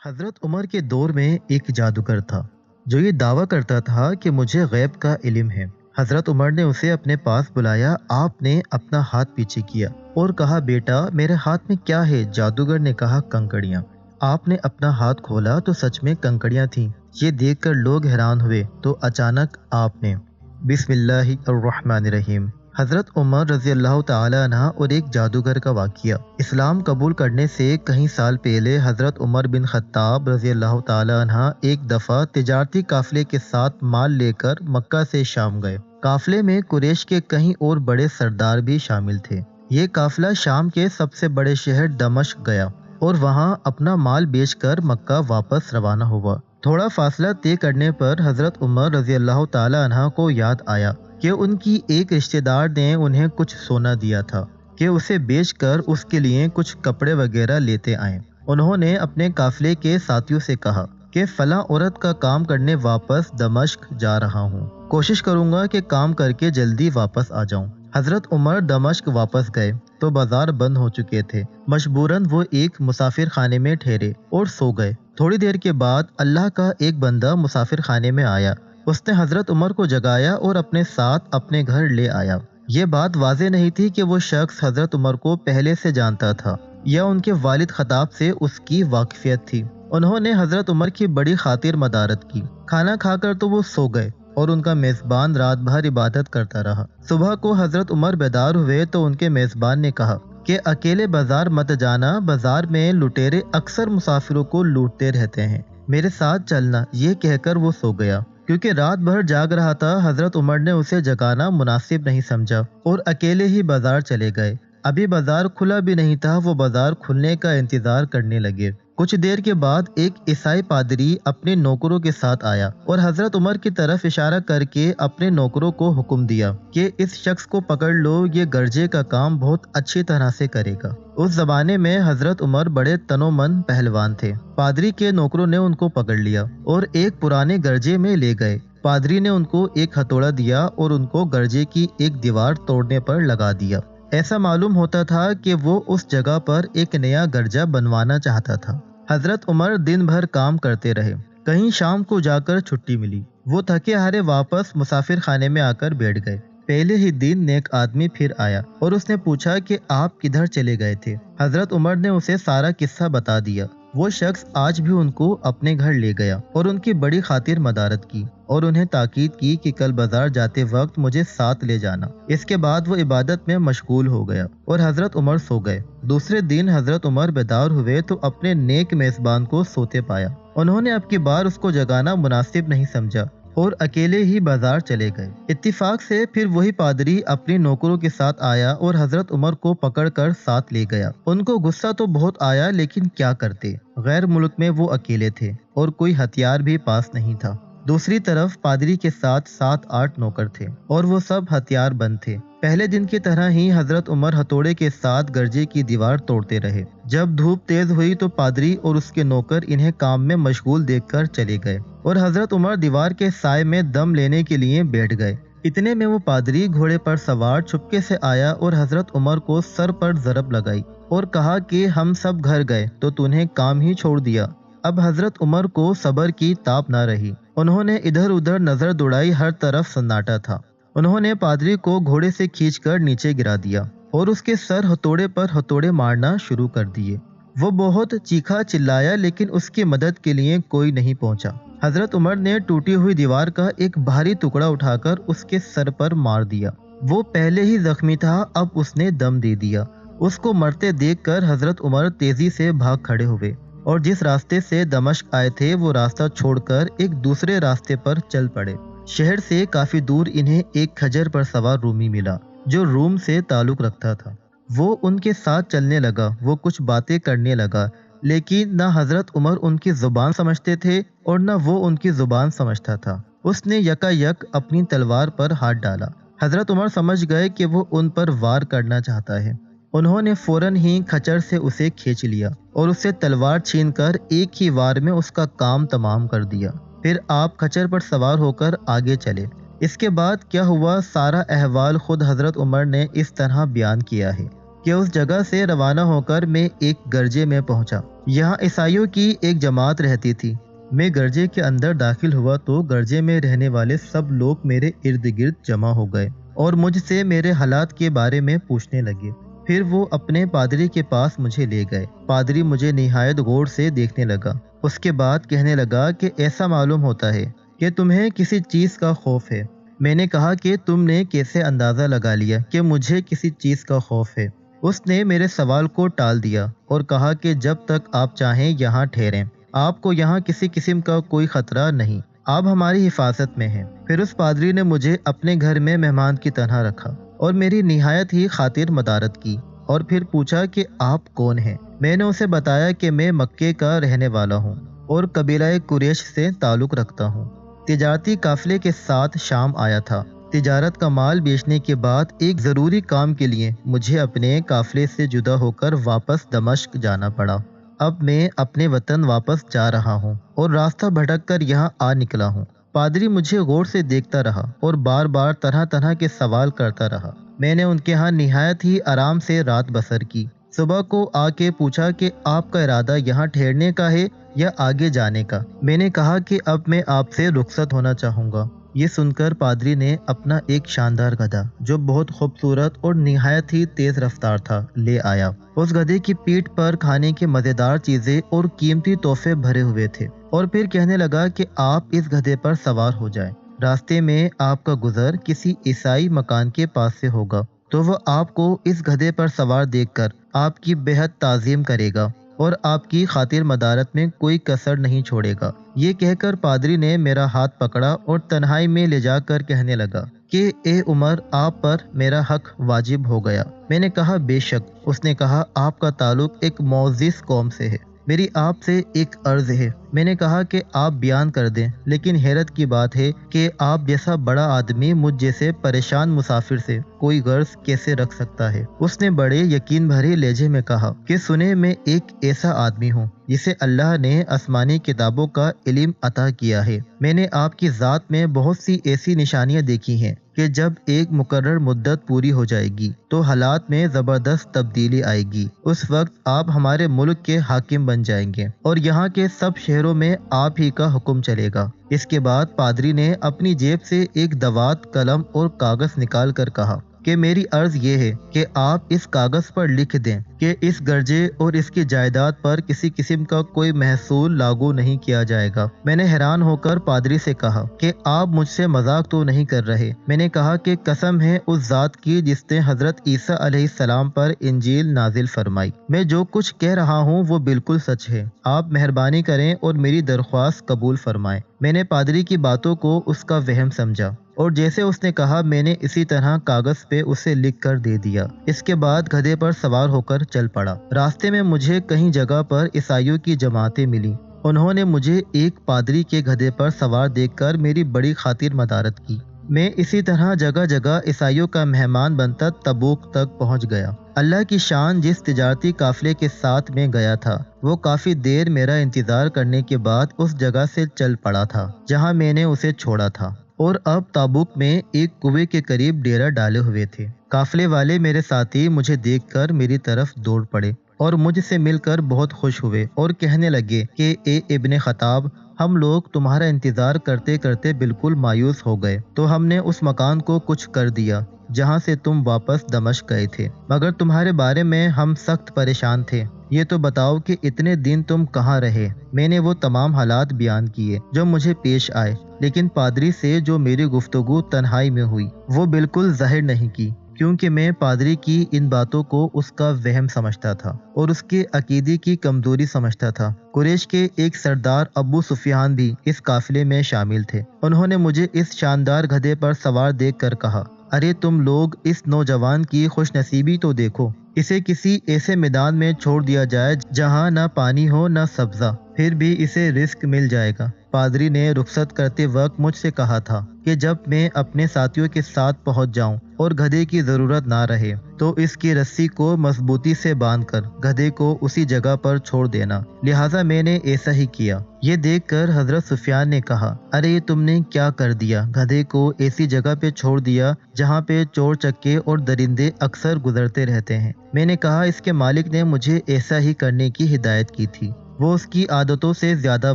حضرت عمر کے دور میں ایک جادوگر تھا جو یہ دعویٰ کرتا تھا کہ مجھے غیب کا علم ہے۔ حضرت عمر نے اسے اپنے پاس بلایا۔ آپ نے اپنا ہاتھ پیچھے کیا اور کہا، بیٹا میرے ہاتھ میں کیا ہے؟ جادوگر نے کہا، کنکڑیاں۔ آپ نے اپنا ہاتھ کھولا تو سچ میں کنکڑیاں تھیں۔ یہ دیکھ کر لوگ حیران ہوئے تو اچانک آپ نے بسم اللہ الرحمن الرحیم۔ حضرت عمر رضی اللہ تعالی عنہ اور ایک جادوگر کا واقعہ۔ اسلام قبول کرنے سے کئی سال پہلے حضرت عمر بن خطاب رضی اللہ تعالی عنہ ایک دفعہ تجارتی قافلے کے ساتھ مال لے کر مکہ سے شام گئے۔ قافلے میں قریش کے کئی اور بڑے سردار بھی شامل تھے۔ یہ قافلہ شام کے سب سے بڑے شہر دمشق گیا اور وہاں اپنا مال بیچ کر مکہ واپس روانہ ہوا۔ تھوڑا فاصلہ طے کرنے پر حضرت عمر رضی اللہ تعالی عنہ کو یاد آیا کہ ان کی ایک رشتہ دار نے انہیں کچھ سونا دیا تھا کہ اسے بیچ کر اس کے لیے کچھ کپڑے وغیرہ لیتے آئیں۔ انہوں نے اپنے قافلے کے ساتھیوں سے کہا کہ فلاں عورت کا کام کرنے واپس دمشق جا رہا ہوں، کوشش کروں گا کہ کام کر کے جلدی واپس آ جاؤں۔ حضرت عمر دمشق واپس گئے تو بازار بند ہو چکے تھے۔ مجبوراً وہ ایک مسافر خانے میں ٹھہرے اور سو گئے۔ تھوڑی دیر کے بعد اللہ کا ایک بندہ مسافر خانے میں آیا۔ اس نے حضرت عمر کو جگایا اور اپنے ساتھ اپنے گھر لے آیا۔ یہ بات واضح نہیں تھی کہ وہ شخص حضرت عمر کو پہلے سے جانتا تھا یا ان کے والد خطاب سے اس کی واقفیت تھی۔ انہوں نے حضرت عمر کی بڑی خاطر مدارت کی۔ کھانا کھا کر تو وہ سو گئے اور ان کا میزبان رات بھر عبادت کرتا رہا۔ صبح کو حضرت عمر بیدار ہوئے تو ان کے میزبان نے کہا کہ اکیلے بازار مت جانا، بازار میں لٹیرے اکثر مسافروں کو لوٹتے رہتے ہیں، میرے ساتھ چلنا۔ یہ کہہ کر وہ سو گیا۔ کیونکہ رات بھر جاگ رہا تھا، حضرت عمر نے اسے جگانا مناسب نہیں سمجھا اور اکیلے ہی بازار چلے گئے۔ ابھی بازار کھلا بھی نہیں تھا، وہ بازار کھلنے کا انتظار کرنے لگے۔ کچھ دیر کے بعد ایک عیسائی پادری اپنے نوکروں کے ساتھ آیا اور حضرت عمر کی طرف اشارہ کر کے اپنے نوکروں کو حکم دیا کہ اس شخص کو پکڑ لو، یہ گرجے کا کام بہت اچھی طرح سے کرے گا۔ اس زمانے میں حضرت عمر بڑے تنومند پہلوان تھے۔ پادری کے نوکروں نے ان کو پکڑ لیا اور ایک پرانے گرجے میں لے گئے۔ پادری نے ان کو ایک ہتھوڑا دیا اور ان کو گرجے کی ایک دیوار توڑنے پر لگا دیا۔ ایسا معلوم ہوتا تھا کہ وہ اس جگہ پر ایک نیا گرجا بنوانا چاہتا تھا۔ حضرت عمر دن بھر کام کرتے رہے۔ کہیں شام کو جا کر چھٹی ملی۔ وہ تھکے ہارے واپس مسافر خانے میں آ کر بیٹھ گئے۔ پہلے ہی دن نیک آدمی پھر آیا اور اس نے پوچھا کہ آپ کدھر چلے گئے تھے؟ حضرت عمر نے اسے سارا قصہ بتا دیا۔ وہ شخص آج بھی ان کو اپنے گھر لے گیا اور ان کی بڑی خاطر مدارت کی اور انہیں تاکید کی کہ کل بازار جاتے وقت مجھے ساتھ لے جانا۔ اس کے بعد وہ عبادت میں مشغول ہو گیا اور حضرت عمر سو گئے۔ دوسرے دن حضرت عمر بیدار ہوئے تو اپنے نیک میزبان کو سوتے پایا۔ انہوں نے اب کی بار اس کو جگانا مناسب نہیں سمجھا اور اکیلے ہی بازار چلے گئے۔ اتفاق سے پھر وہی پادری اپنے نوکروں کے ساتھ آیا اور حضرت عمر کو پکڑ کر ساتھ لے گیا۔ ان کو غصہ تو بہت آیا، لیکن کیا کرتے؟ غیر ملک میں وہ اکیلے تھے اور کوئی ہتھیار بھی پاس نہیں تھا۔ دوسری طرف پادری کے ساتھ 7-8 نوکر تھے اور وہ سب ہتھیار بند تھے۔ پہلے دن کی طرح ہی حضرت عمر ہتھوڑے کے ساتھ گرجے کی دیوار توڑتے رہے۔ جب دھوپ تیز ہوئی تو پادری اور اس کے نوکر انہیں کام میں مشغول دیکھ کر چلے گئے اور حضرت عمر دیوار کے سائے میں دم لینے کے لیے بیٹھ گئے۔ اتنے میں وہ پادری گھوڑے پر سوار چھپکے سے آیا اور حضرت عمر کو سر پر ضرب لگائی اور کہا کہ ہم سب گھر گئے تو تُنہیں کام ہی چھوڑ دیا۔ اب حضرت عمر کو صبر کی تاب نہ رہی۔ انہوں نے ادھر ادھر نظر دوڑائی، ہر طرف سناٹا تھا۔ انہوں نے پادری کو گھوڑے سے کھینچ کر نیچے گرا دیا اور اس کے سر ہتھوڑے پر ہتھوڑے مارنا شروع کر دیے۔ وہ بہت چیخا چلایا لیکن اس کی مدد کے لیے کوئی نہیں پہنچا۔ حضرت عمر نے ٹوٹی ہوئی دیوار کا ایک بھاری ٹکڑا اٹھا کر اس کے سر پر مار دیا۔ وہ پہلے ہی زخمی تھا، اب اس نے دم دے دیا۔ اس کو مرتے دیکھ کر حضرت عمر تیزی سے بھاگ کھڑے ہوئے اور جس راستے سے دمشق آئے تھے وہ راستہ چھوڑ کر ایک دوسرے راستے پر چل پڑے۔ شہر سے کافی دور انہیں ایک کھجر پر سوار رومی ملا جو روم سے تعلق رکھتا تھا۔ وہ ان کے ساتھ چلنے لگا۔ وہ کچھ باتیں کرنے لگا لیکن نہ حضرت عمر ان کی زبان سمجھتے تھے اور نہ وہ ان کی زبان سمجھتا تھا۔ اس نے یکا یک اپنی تلوار پر ہاتھ ڈالا۔ حضرت عمر سمجھ گئے کہ وہ ان پر وار کرنا چاہتا ہے۔ انہوں نے فوراً ہی کھچر سے اسے کھینچ لیا اور اس سے تلوار چھین کر ایک ہی وار میں اس کا کام تمام کر دیا۔ پھر آپ کھچر پر سوار ہو کر آگے چلے۔ اس کے بعد کیا ہوا، سارا احوال خود حضرت عمر نے اس طرح بیان کیا ہے کہ اس جگہ سے روانہ ہو کر میں ایک گرجے میں پہنچا یہاں عیسائیوں کی ایک جماعت رہتی تھی۔ میں گرجے کے اندر داخل ہوا تو گرجے میں رہنے والے سب لوگ میرے ارد گرد جمع ہو گئے اور مجھ سے میرے حالات کے بارے میں پوچھنے لگے۔ پھر وہ اپنے پادری کے پاس مجھے لے گئے۔ پادری مجھے نہایت غور سے دیکھنے لگا۔ اس کے بعد کہنے لگا کہ ایسا معلوم ہوتا ہے کہ تمہیں کسی چیز کا خوف ہے۔ میں نے کہا کہ تم نے کیسے اندازہ لگا لیا کہ مجھے کسی چیز کا خوف ہے؟ اس نے میرے سوال کو ٹال دیا اور کہا کہ جب تک آپ چاہیں یہاں ٹھہریں، آپ کو یہاں کسی قسم کا کوئی خطرہ نہیں، آپ ہماری حفاظت میں ہیں۔ پھر اس پادری نے مجھے اپنے گھر میں مہمان کی طرح رکھا اور میری نہایت ہی خاطر مدارت کی، اور پھر پوچھا کہ آپ کون ہیں؟ میں نے اسے بتایا کہ میں مکے کا رہنے والا ہوں اور قبیلہ قریش سے تعلق رکھتا ہوں۔ تجارتی قافلے کے ساتھ شام آیا تھا۔ تجارت کا مال بیچنے کے بعد ایک ضروری کام کے لیے مجھے اپنے قافلے سے جدا ہو کر واپس دمشق جانا پڑا۔ اب میں اپنے وطن واپس جا رہا ہوں اور راستہ بھٹک کر یہاں آ نکلا ہوں۔ پادری مجھے غور سے دیکھتا رہا اور بار بار طرح طرح کے سوال کرتا رہا۔ میں نے ان کے ہاں نہایت ہی آرام سے رات بسر کی۔ صبح کو آ کے پوچھا کہ آپ کا ارادہ یہاں ٹھہرنے کا ہے یا آگے جانے کا؟ میں نے کہا کہ اب میں آپ سے رخصت ہونا چاہوں گا۔ یہ سن کر پادری نے اپنا ایک شاندار گدھا، جو بہت خوبصورت اور نہایت ہی تیز رفتار تھا، لے آیا۔ اس گدھے کی پیٹھ پر کھانے کے مزیدار چیزیں اور قیمتی تحفے بھرے ہوئے تھے، اور پھر کہنے لگا کہ آپ اس گدھے پر سوار ہو جائیں۔ راستے میں آپ کا گزر کسی عیسائی مکان کے پاس سے ہوگا تو وہ آپ کو اس گدھے پر سوار دیکھ کر آپ کی بے حد تعظیم کرے گا اور آپ کی خاطر مدارت میں کوئی کسر نہیں چھوڑے گا۔ یہ کہہ کر پادری نے میرا ہاتھ پکڑا اور تنہائی میں لے جا کر کہنے لگا کہ اے عمر، آپ پر میرا حق واجب ہو گیا۔ میں نے کہا بے شک۔ اس نے کہا آپ کا تعلق ایک معزز قوم سے ہے، میری آپ سے ایک عرض ہے۔ میں نے کہا کہ آپ بیان کر دیں، لیکن حیرت کی بات ہے کہ آپ جیسا بڑا آدمی مجھ جیسے پریشان مسافر سے کوئی غرض کیسے رکھ سکتا ہے؟ اس نے بڑے یقین بھرے لہجے میں کہا کہ سنیں، میں ایک ایسا آدمی ہوں جسے اللہ نے آسمانی کتابوں کا علم عطا کیا ہے۔ میں نے آپ کی ذات میں بہت سی ایسی نشانیاں دیکھی ہیں کہ جب ایک مقرر مدت پوری ہو جائے گی تو حالات میں زبردست تبدیلی آئے گی۔ اس وقت آپ ہمارے ملک کے حاکم بن جائیں گے اور یہاں کے سب شہروں میں آپ ہی کا حکم چلے گا۔ اس کے بعد پادری نے اپنی جیب سے ایک دوات، قلم اور کاغذ نکال کر کہا کہ میری عرض یہ ہے کہ آپ اس کاغذ پر لکھ دیں کہ اس گرجے اور اس کی جائیداد پر کسی قسم کا کوئی محصول لاگو نہیں کیا جائے گا۔ میں نے حیران ہو کر پادری سے کہا کہ آپ مجھ سے مذاق تو نہیں کر رہے؟ میں نے کہا کہ قسم ہے اس ذات کی جس نے حضرت عیسیٰ علیہ السلام پر انجیل نازل فرمائی، میں جو کچھ کہہ رہا ہوں وہ بالکل سچ ہے۔ آپ مہربانی کریں اور میری درخواست قبول فرمائیں۔ میں نے پادری کی باتوں کو اس کا وہم سمجھا اور جیسے اس نے کہا میں نے اسی طرح کاغذ پہ اسے لکھ کر دے دیا۔ اس کے بعد گدھے پر سوار ہو کر چل پڑا۔ راستے میں مجھے کئی جگہ پر عیسائیوں کی جماعتیں ملی۔ انہوں نے مجھے ایک پادری کے گدھے پر سوار دیکھ کر میری بڑی خاطر مدارت کی۔ میں اسی طرح جگہ جگہ عیسائیوں کا مہمان بنتا تبوک تک پہنچ گیا۔ اللہ کی شان، جس تجارتی قافلے کے ساتھ میں گیا تھا وہ کافی دیر میرا انتظار کرنے کے بعد اس جگہ سے چل پڑا تھا جہاں میں نے اسے چھوڑا تھا، اور اب تابوک میں ایک کنویں کے قریب ڈیرا ڈالے ہوئے تھے۔ قافلے والے میرے ساتھی مجھے دیکھ کر میری طرف دوڑ پڑے اور مجھ سے مل کر بہت خوش ہوئے اور کہنے لگے کہ اے ابن خطاب، ہم لوگ تمہارا انتظار کرتے کرتے بالکل مایوس ہو گئے، تو ہم نے اس مکان کو کچھ کر دیا جہاں سے تم واپس دمشق گئے تھے، مگر تمہارے بارے میں ہم سخت پریشان تھے۔ یہ تو بتاؤ کہ اتنے دن تم کہاں رہے؟ میں نے وہ تمام حالات بیان کیے جو مجھے پیش آئے، لیکن پادری سے جو میری گفتگو تنہائی میں ہوئی وہ بالکل ظاہر نہیں کی، کیونکہ میں پادری کی ان باتوں کو اس کا وہم سمجھتا تھا اور اس کے عقیدے کی کمزوری سمجھتا تھا۔ قریش کے ایک سردار ابو سفیان بھی اس قافلے میں شامل تھے۔ انہوں نے مجھے اس شاندار گدھے پر سوار دیکھ کر کہا، ارے تم لوگ اس نوجوان کی خوش نصیبی تو دیکھو، اسے کسی ایسے میدان میں چھوڑ دیا جائے جہاں نہ پانی ہو نہ سبزہ، پھر بھی اسے رزق مل جائے گا۔ پادری نے رخصت کرتے وقت مجھ سے کہا تھا کہ جب میں اپنے ساتھیوں کے ساتھ پہنچ جاؤں اور گدھے کی ضرورت نہ رہے تو اس کی رسی کو مضبوطی سے باندھ کر گدھے کو اسی جگہ پر چھوڑ دینا۔ لہٰذا میں نے ایسا ہی کیا۔ یہ دیکھ کر حضرت سفیان نے کہا، ارے یہ تم نے کیا کر دیا؟ گدھے کو ایسی جگہ پہ چھوڑ دیا جہاں پہ چور چکے اور درندے اکثر گزرتے رہتے ہیں۔ میں نے کہا، اس کے مالک نے مجھے ایسا ہی کرنے کی ہدایت کی تھی، وہ اس کی عادتوں سے زیادہ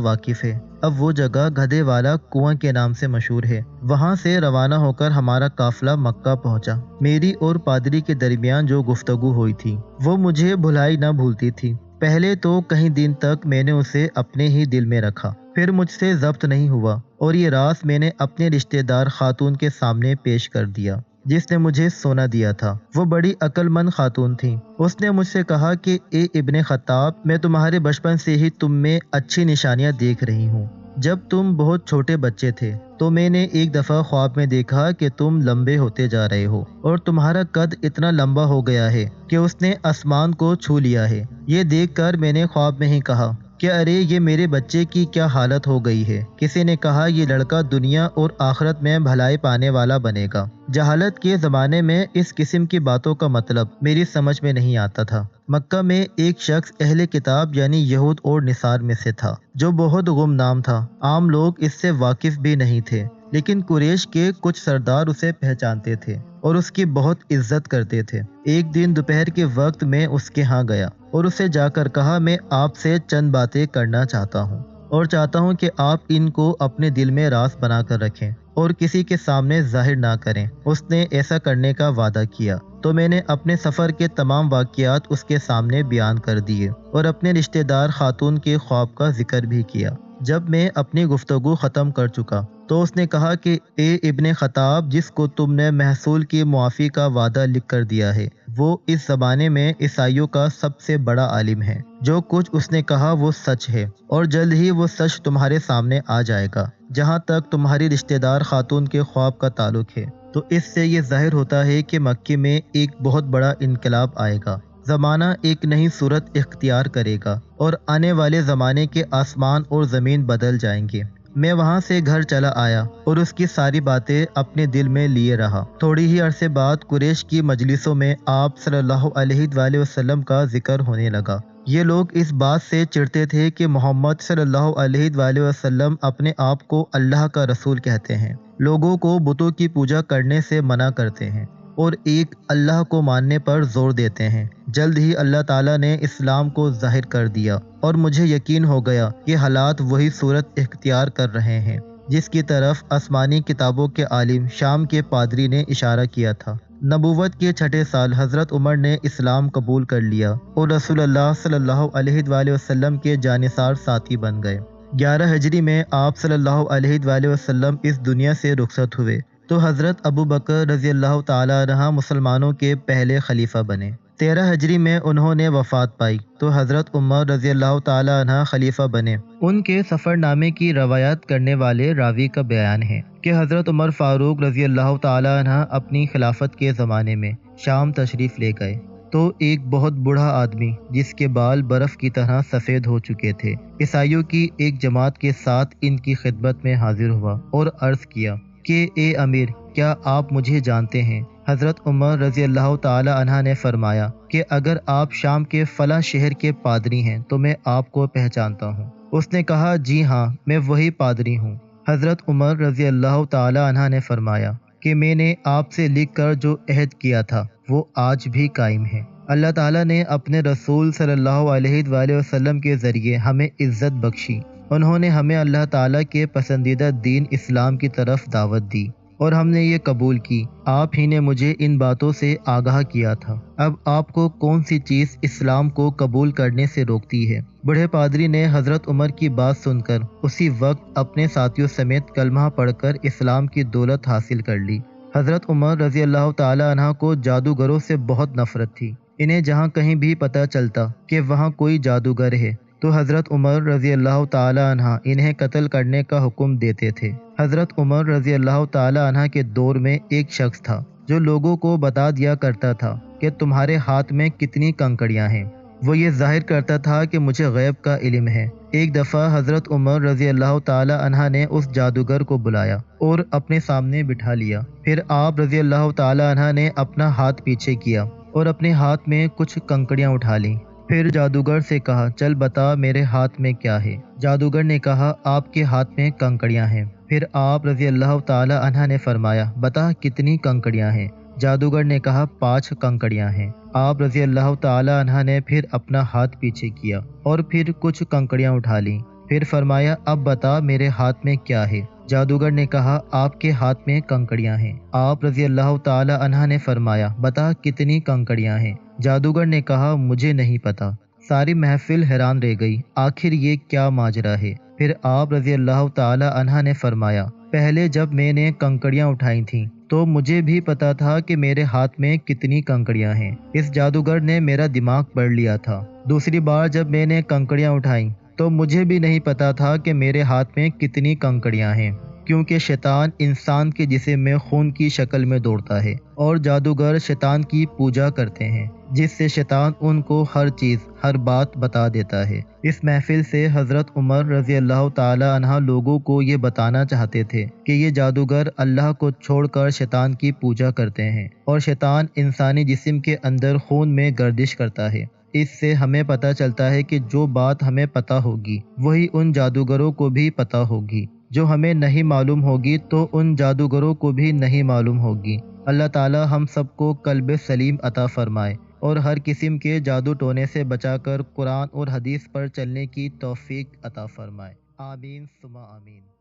واقف ہے۔ اب وہ جگہ گدھے والا کنواں کے نام سے مشہور ہے۔ وہاں سے روانہ ہو کر ہمارا قافلہ مکہ پہنچا۔ میری اور پادری کے درمیان جو گفتگو ہوئی تھی وہ مجھے بھلائی نہ بھولتی تھی۔ پہلے تو کئی دن تک میں نے اسے اپنے ہی دل میں رکھا، پھر مجھ سے ضبط نہیں ہوا اور یہ راز میں نے اپنے رشتہ دار خاتون کے سامنے پیش کر دیا جس نے مجھے سونا دیا تھا۔ وہ بڑی عقل مند خاتون تھی۔ اس نے مجھ سے کہا کہ اے ابن خطاب، میں تمہارے بچپن سے ہی تم میں اچھی نشانیاں دیکھ رہی ہوں۔ جب تم بہت چھوٹے بچے تھے تو میں نے ایک دفعہ خواب میں دیکھا کہ تم لمبے ہوتے جا رہے ہو اور تمہارا قد اتنا لمبا ہو گیا ہے کہ اس نے آسمان کو چھو لیا ہے۔ یہ دیکھ کر میں نے خواب میں ہی کہا کہ ارے یہ میرے بچے کی کیا حالت ہو گئی ہے۔ کسی نے کہا، یہ لڑکا دنیا اور آخرت میں بھلائی پانے والا بنے گا۔ جہالت کے زمانے میں اس قسم کی باتوں کا مطلب میری سمجھ میں نہیں آتا تھا۔ مکہ میں ایک شخص اہل کتاب یعنی یہود اور نصار میں سے تھا جو بہت گمنام تھا۔ عام لوگ اس سے واقف بھی نہیں تھے، لیکن قریش کے کچھ سردار اسے پہچانتے تھے اور اس کی بہت عزت کرتے تھے۔ ایک دن دوپہر کے وقت میں اس کے ہاں گیا اور اسے جا کر کہا، میں آپ سے چند باتیں کرنا چاہتا ہوں اور چاہتا ہوں کہ آپ ان کو اپنے دل میں راز بنا کر رکھیں اور کسی کے سامنے ظاہر نہ کریں۔ اس نے ایسا کرنے کا وعدہ کیا تو میں نے اپنے سفر کے تمام واقعات اس کے سامنے بیان کر دیے اور اپنے رشتہ دار خاتون کے خواب کا ذکر بھی کیا۔ جب میں اپنی گفتگو ختم کر چکا تو اس نے کہا کہ اے ابن خطاب، جس کو تم نے محصول کی معافی کا وعدہ لکھ کر دیا ہے وہ اس زمانے میں عیسائیوں کا سب سے بڑا عالم ہے۔ جو کچھ اس نے کہا وہ سچ ہے اور جلد ہی وہ سچ تمہارے سامنے آ جائے گا۔ جہاں تک تمہاری رشتہ دار خاتون کے خواب کا تعلق ہے تو اس سے یہ ظاہر ہوتا ہے کہ مکے میں ایک بہت بڑا انقلاب آئے گا۔ زمانہ ایک نئی صورت اختیار کرے گا اور آنے والے زمانے کے آسمان اور زمین بدل جائیں گے۔ میں وہاں سے گھر چلا آیا اور اس کی ساری باتیں اپنے دل میں لیے رہا۔ تھوڑی ہی عرصے بعد قریش کی مجلسوں میں آپ صلی اللہ علیہ وآلہ وسلم کا ذکر ہونے لگا۔ یہ لوگ اس بات سے چڑھتے تھے کہ محمد صلی اللہ علیہ وآلہ وسلم اپنے آپ کو اللہ کا رسول کہتے ہیں، لوگوں کو بتوں کی پوجا کرنے سے منع کرتے ہیں اور ایک اللہ کو ماننے پر زور دیتے ہیں۔ جلد ہی اللہ تعالیٰ نے اسلام کو ظاہر کر دیا اور مجھے یقین ہو گیا کہ حالات وہی صورت اختیار کر رہے ہیں جس کی طرف آسمانی کتابوں کے عالم شام کے پادری نے اشارہ کیا تھا۔ نبوت کے چھٹے سال حضرت عمر نے اسلام قبول کر لیا اور رسول اللہ صلی اللہ علیہ وآلہ وسلم کے جانثار ساتھی بن گئے۔ 11 ہجری میں آپ صلی اللہ علیہ وآلہ وسلم اس دنیا سے رخصت ہوئے تو حضرت ابو بکر رضی اللہ تعالی عنہ مسلمانوں کے پہلے خلیفہ بنے۔ 13 ہجری میں انہوں نے وفات پائی تو حضرت عمر رضی اللہ تعالی عنہ خلیفہ بنے۔ ان کے سفر نامے کی روایت کرنے والے راوی کا بیان ہے کہ حضرت عمر فاروق رضی اللہ تعالی عنہ اپنی خلافت کے زمانے میں شام تشریف لے گئے تو ایک بہت بوڑھا آدمی جس کے بال برف کی طرح سفید ہو چکے تھے عیسائیوں کی ایک جماعت کے ساتھ ان کی خدمت میں حاضر ہوا اور عرض کیا کہ اے امیر، کیا آپ مجھے جانتے ہیں؟ حضرت عمر رضی اللہ تعالی عنہ نے فرمایا کہ اگر آپ شام کے فلاں شہر کے پادری ہیں تو میں آپ کو پہچانتا ہوں۔ اس نے کہا، جی ہاں، میں وہی پادری ہوں۔ حضرت عمر رضی اللہ تعالی عنہ نے فرمایا کہ میں نے آپ سے لکھ کر جو عہد کیا تھا وہ آج بھی قائم ہے۔ اللہ تعالیٰ نے اپنے رسول صلی اللہ علیہ وآلہ وسلم کے ذریعے ہمیں عزت بخشی۔ انہوں نے ہمیں اللہ تعالیٰ کے پسندیدہ دین اسلام کی طرف دعوت دی اور ہم نے یہ قبول کی۔ آپ ہی نے مجھے ان باتوں سے آگاہ کیا تھا۔ اب آپ کو کون سی چیز اسلام کو قبول کرنے سے روکتی ہے؟ بڑھے پادری نے حضرت عمر کی بات سن کر اسی وقت اپنے ساتھیوں سمیت کلمہ پڑھ کر اسلام کی دولت حاصل کر لی۔ حضرت عمر رضی اللہ تعالی عنہ کو جادوگروں سے بہت نفرت تھی۔ انہیں جہاں کہیں بھی پتہ چلتا کہ وہاں کوئی جادوگر ہے تو حضرت عمر رضی اللہ تعالی عنہ انہیں قتل کرنے کا حکم دیتے تھے۔ حضرت عمر رضی اللہ تعالی عنہ کے دور میں ایک شخص تھا جو لوگوں کو بتا دیا کرتا تھا کہ تمہارے ہاتھ میں کتنی کنکڑیاں ہیں۔ وہ یہ ظاہر کرتا تھا کہ مجھے غیب کا علم ہے، ایک دفعہ حضرت عمر رضی اللہ تعالی عنہ نے اس جادوگر کو بلایا اور اپنے سامنے بٹھا لیا۔ پھر آپ رضی اللہ تعالی عنہ نے اپنا ہاتھ پیچھے کیا اور اپنے ہاتھ میں کچھ کنکڑیاں اٹھا لیں۔ پھر جادوگر سے کہا چل بتا میرے ہاتھ میں کیا ہے۔ جادوگر نے کہا آپ کے ہاتھ میں کنکڑیاں ہیں۔ پھر آپ رضی اللہ تعالی عنہ نے فرمایا بتا کتنی کنکڑیاں ہیں۔ جادوگر نے کہا 5 کنکڑیاں ہیں۔ آپ رضی اللہ تعالی عنہ نے پھر اپنا ہاتھ پیچھے کیا اور پھر کچھ کنکڑیاں اٹھا لیں۔ پھر فرمایا اب بتا میرے ہاتھ میں کیا ہے۔ جادوگر نے کہا آپ کے ہاتھ میں کنکڑیاں ہیں۔ آپ رضی اللہ تعالی عنہ نے فرمایا بتا کتنی کنکڑیاں ہیں۔ جادوگر نے کہا مجھے نہیں پتا۔ ساری محفل حیران رہ گئی، آخر یہ کیا ماجرا ہے۔ پھر آپ رضی اللہ تعالی عنہ نے فرمایا پہلے جب میں نے کنکڑیاں اٹھائی تھیں تو مجھے بھی پتا تھا کہ میرے ہاتھ میں کتنی کنکڑیاں ہیں۔ اس جادوگر نے میرا دماغ پڑھ لیا تھا۔ دوسری بار جب میں نے کنکڑیاں اٹھائیں تو مجھے بھی نہیں پتا تھا کہ میرے ہاتھ میں کتنی کنکڑیاں ہیں، کیونکہ شیطان انسان کے جسم میں خون کی شکل میں دوڑتا ہے اور جادوگر شیطان کی پوجا کرتے ہیں، جس سے شیطان ان کو ہر چیز ہر بات بتا دیتا ہے۔ اس محفل سے حضرت عمر رضی اللہ تعالی عنہ لوگوں کو یہ بتانا چاہتے تھے کہ یہ جادوگر اللہ کو چھوڑ کر شیطان کی پوجا کرتے ہیں اور شیطان انسانی جسم کے اندر خون میں گردش کرتا ہے۔ اس سے ہمیں پتہ چلتا ہے کہ جو بات ہمیں پتہ ہوگی وہی ان جادوگروں کو بھی پتہ ہوگی، جو ہمیں نہیں معلوم ہوگی تو ان جادوگروں کو بھی نہیں معلوم ہوگی۔ اللہ تعالی ہم سب کو قلب سلیم عطا فرمائے اور ہر قسم کے جادو ٹونے سے بچا کر قرآن اور حدیث پر چلنے کی توفیق عطا فرمائے۔ آمین ثم آمین۔